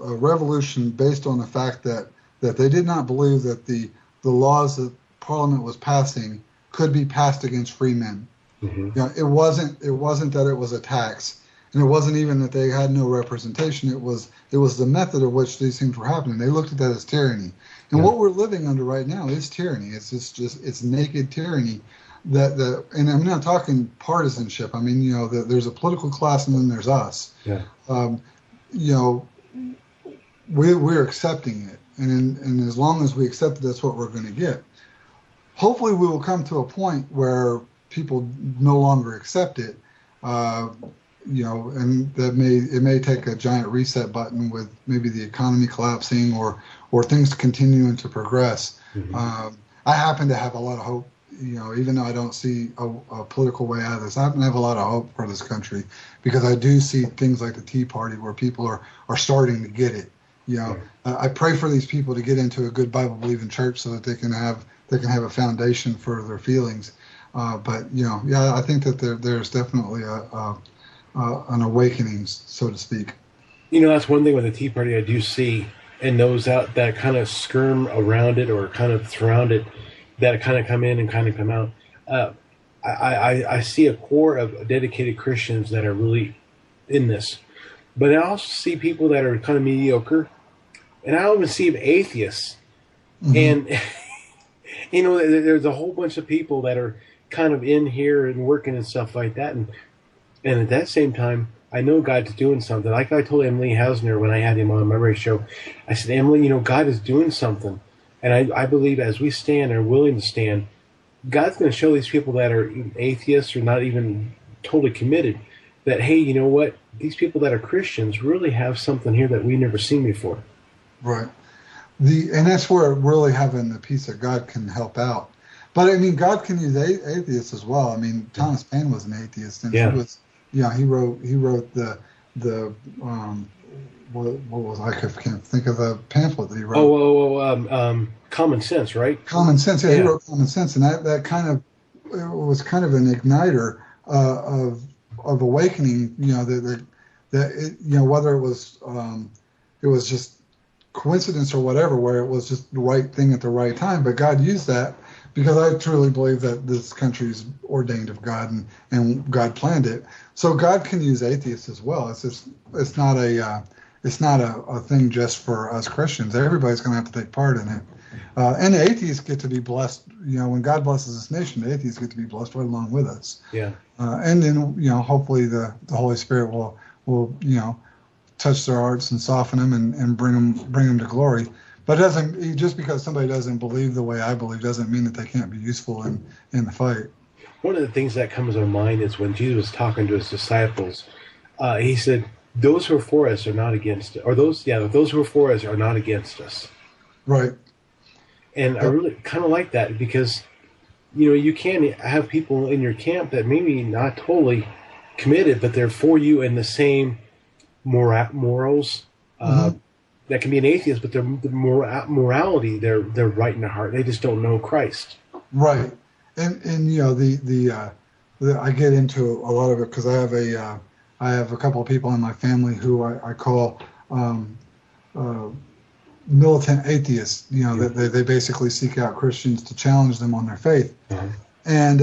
revolution based on the fact that they did not believe that the laws that Parliament was passing could be passed against free men. Mm-hmm. It wasn't that it was a tax, and it wasn't even that they had no representation. It was the method of which these things were happening. They looked at that as tyranny, and what we're living under right now is tyranny. It's naked tyranny. And I'm not talking partisanship. I mean, there's a political class and then there's us. Yeah. We're accepting it, and as long as we accept it, that's what we're going to get. Hopefully, we will come to a point where people no longer accept it. And it may take a giant reset button with maybe the economy collapsing or things continuing to progress. Mm-hmm. I happen to have a lot of hope. Even though I don't see a political way out of this, I happen to have a lot of hope for this country because I do see things like the Tea Party where people are starting to get it. I pray for these people to get into a good Bible-believing church so that they can have a foundation for their feelings. I think that there's definitely an awakening, so to speak. That's one thing with the Tea Party I do see, and those out that kind of skirm around it or kind of surround it, that kind of come in and kind of come out. I see a core of dedicated Christians that are really in this. But I also see people that are kind of mediocre. And I even see atheists. Mm-hmm. And, there's a whole bunch of people that are kind of in here and working and stuff like that. And at that same time, I know God's doing something. Like I told Emily Hausner when I had him on my radio show, I said, Emily, God is doing something. And I believe as we stand and are willing to stand, God's going to show these people that are atheists or not even totally committed that, hey, you know what? These people that are Christians really have something here that we've never seen before. Right. And that's where really having the peace of God can help out. But, I mean, God can use atheists as well. I mean, Thomas Paine was an atheist. And he wrote the what was I can't think of the pamphlet that he wrote. Common Sense, right? Common Sense. Yeah, he wrote Common Sense, and that kind of was kind of an igniter of awakening. Whether it was just coincidence or whatever, where it was just the right thing at the right time, but God used that because I truly believe that this country is ordained of God and God planned it. So God can use atheists as well. It's not a thing just for us Christians. Everybody's going to have to take part in it. And the atheists get to be blessed. When God blesses this nation, the atheists get to be blessed right along with us. Yeah. And then, hopefully the Holy Spirit will touch their hearts and soften them and bring them to glory. But just because somebody doesn't believe the way I believe doesn't mean that they can't be useful in the fight. One of the things that comes to mind is when Jesus was talking to his disciples, he said, "Those who are for us are not against us," or those who are for us are not against us. Right. And I really kind of like that because, you can have people in your camp that maybe not totally committed, but they're for you in the same morals. That can be an atheist, but the morality, they're right in the heart. They just don't know Christ. Right. And I get into a lot of it because I have a couple of people in my family who I call militant atheists. That they basically seek out Christians to challenge them on their faith. Uh-huh. And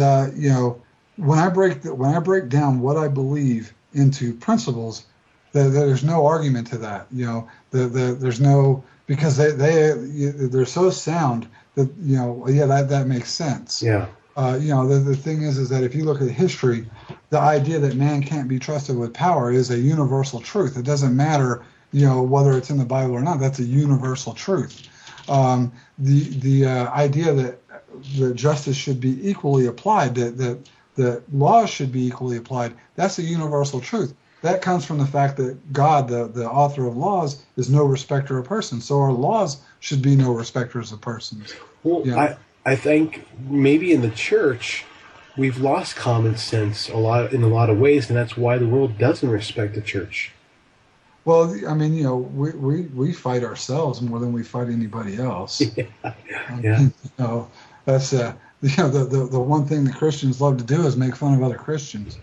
when I break down what I believe into principles, there's no argument to that. There's no, because they're so sound that that makes sense. Yeah. The thing is that if you look at history, the idea that man can't be trusted with power is a universal truth. It doesn't matter, whether it's in the Bible or not. That's a universal truth. The idea that justice should be equally applied, that laws should be equally applied, that's a universal truth. That comes from the fact that God, the author of laws, is no respecter of persons. So our laws should be no respecters of persons. Well, I think maybe in the church we've lost common sense in a lot of ways, and that's why the world doesn't respect the church. Well, I mean, we fight ourselves more than we fight anybody else. Yeah. That's the one thing that Christians love to do is make fun of other Christians.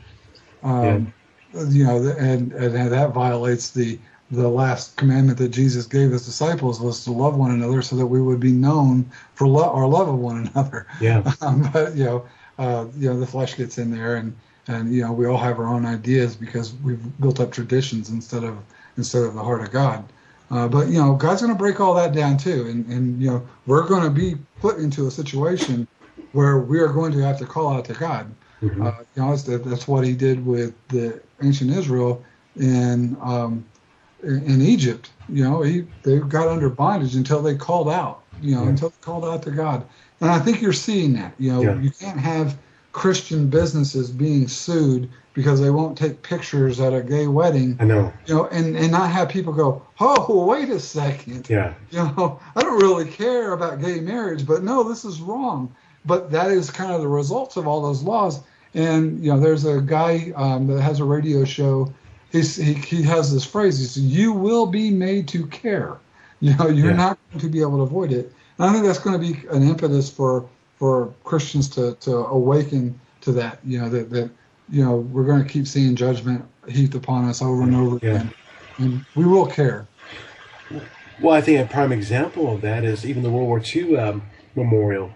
And that violates the last commandment that Jesus gave his disciples, was to love one another, so that we would be known for our love of one another. Yeah. But the flesh gets in there, and we all have our own ideas because we've built up traditions instead of the heart of God. But God's going to break all that down too, and we're going to be put into a situation where we are going to have to call out to God. Mm-hmm. That's what he did with the ancient Israel in Egypt. They got under bondage until they called out. Until they called out to God. And I think you're seeing that. You can't have Christian businesses being sued because they won't take pictures at a gay wedding. I know. And not have people go, oh, wait a second. Yeah. I don't really care about gay marriage, but no, this is wrong. But that is kind of the results of all those laws. And there's a guy that has a radio show. He has this phrase. He says, "You will be made to care." You're not going to be able to avoid it. And I think that's going to be an impetus for Christians to awaken to that. That we're going to keep seeing judgment heaped upon us over and over again, and we will care. Well, I think a prime example of that is even the World War II memorial.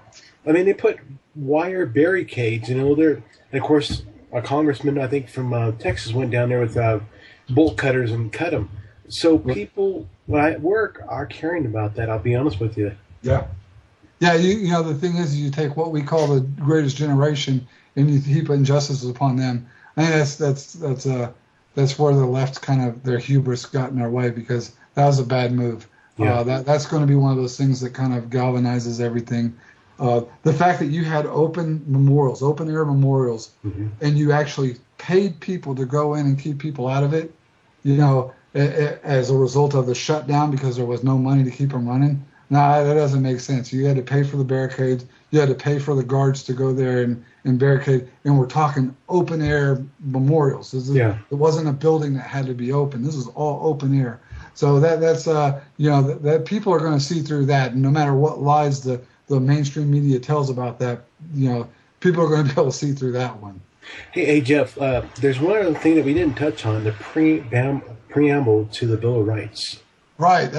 I mean, they put wire barricades. And of course, a congressman, I think from Texas, went down there with bolt cutters and cut them. So people, when I at work, are caring about that. I'll be honest with you. Yeah. The thing is, you take what we call the greatest generation and you heap injustices upon them. I think that's where the left's kind of their hubris got in our way, because that was a bad move. Yeah. That's going to be one of those things that kind of galvanizes everything. The fact that you had open air memorials, mm-hmm. and you actually paid people to go in and keep people out of it, as a result of the shutdown because there was no money to keep them running. No, that doesn't make sense. You had to pay for the barricades. You had to pay for the guards to go there and barricade. And we're talking open air memorials. It wasn't a building that had to be open. This is all open air. So that's that people are going to see through that. And no matter what lies the mainstream media tells about that, people are going to be able to see through that one. Hey, Geoff, there's one other thing that we didn't touch on, the preamble to the Bill of Rights. Right.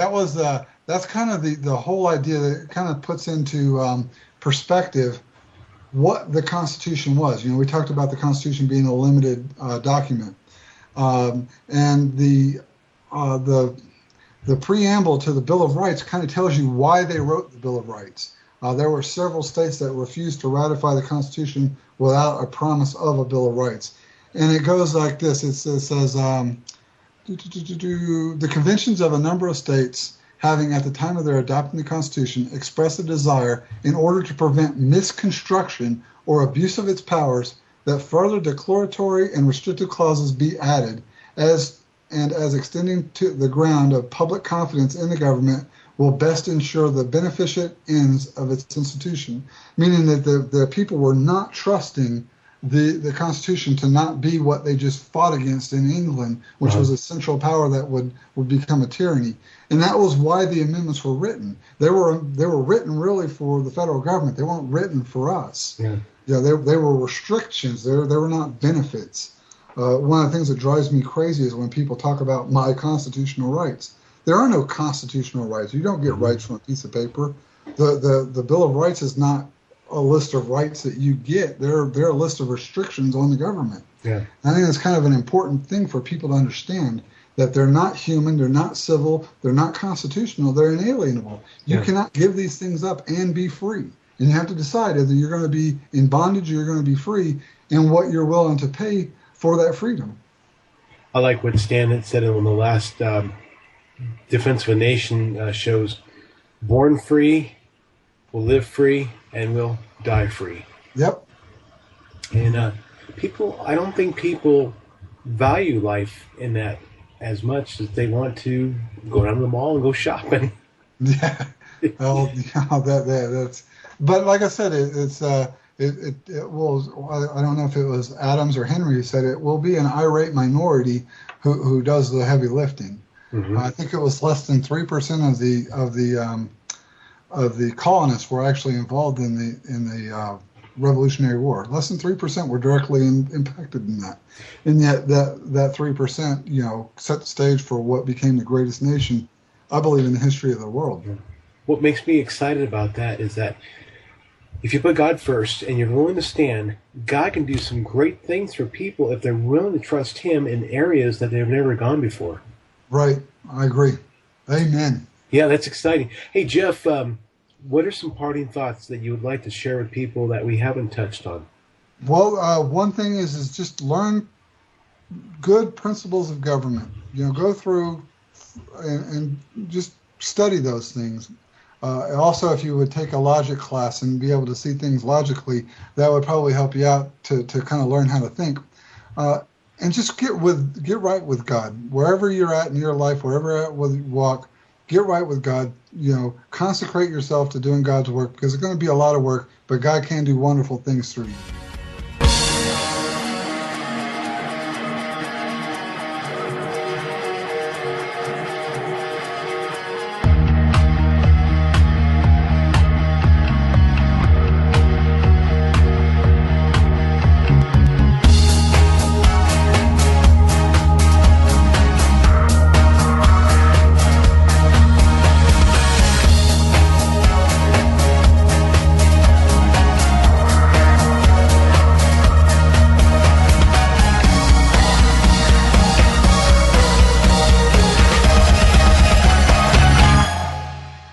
That's kind of the whole idea that kind of puts into perspective what the Constitution was. We talked about the Constitution being a limited document. And the preamble to the Bill of Rights kind of tells you why they wrote the Bill of Rights. There were several states that refused to ratify the Constitution without a promise of a Bill of Rights. And it goes like this. It says, the conventions of a number of states having at the time of their adopting the Constitution expressed a desire in order to prevent misconstruction or abuse of its powers that further declaratory and restrictive clauses be added as extending to the ground of public confidence in the government will best ensure the beneficent ends of its institution, meaning that the people were not trusting the Constitution to not be what they just fought against in England, which was a central power that would become a tyranny. And that was why the amendments were written. They were written really for the federal government. They weren't written for us. They were restrictions. They were not benefits. One of the things that drives me crazy is when people talk about my constitutional rights. There are no constitutional rights. You don't get rights from a piece of paper. The Bill of Rights is not a list of rights that you get. They're a list of restrictions on the government. I think that's kind of an important thing for people to understand, that they're not human, they're not civil, they're not constitutional, they're inalienable. You cannot give these things up and be free. And you have to decide whether you're going to be in bondage or you're going to be free, and what you're willing to pay for that freedom. I like what Stan had said in the last Defense of a Nation shows. Born free, will live free, and will die free. Yep. And I don't think people value life in that as much as they want to go down to the mall and go shopping. Yeah. Well, that's. But like I said, it will. I don't know if it was Adams or Henry who said it will be an irate minority who does the heavy lifting. Mm-hmm. I think it was less than 3% of the colonists were actually involved in the Revolutionary War. Less than 3% were directly impacted in that, and yet that 3%, set the stage for what became the greatest nation, I believe, in the history of the world. What makes me excited about that is that if you put God first and you're willing to stand, God can do some great things for people if they're willing to trust Him in areas that they've never gone before. Right. I agree. Amen. Yeah, that's exciting. Hey, Geoff, what are some parting thoughts that you would like to share with people that we haven't touched on? Well, one thing is just learn good principles of government. Go through and just study those things. Also, if you would take a logic class and be able to see things logically, that would probably help you out to kind of learn how to think. And just get right with God. Wherever you're at in your life, wherever you're at with you walk, get right with God. Consecrate yourself to doing God's work, because it's going to be a lot of work, but God can do wonderful things through you.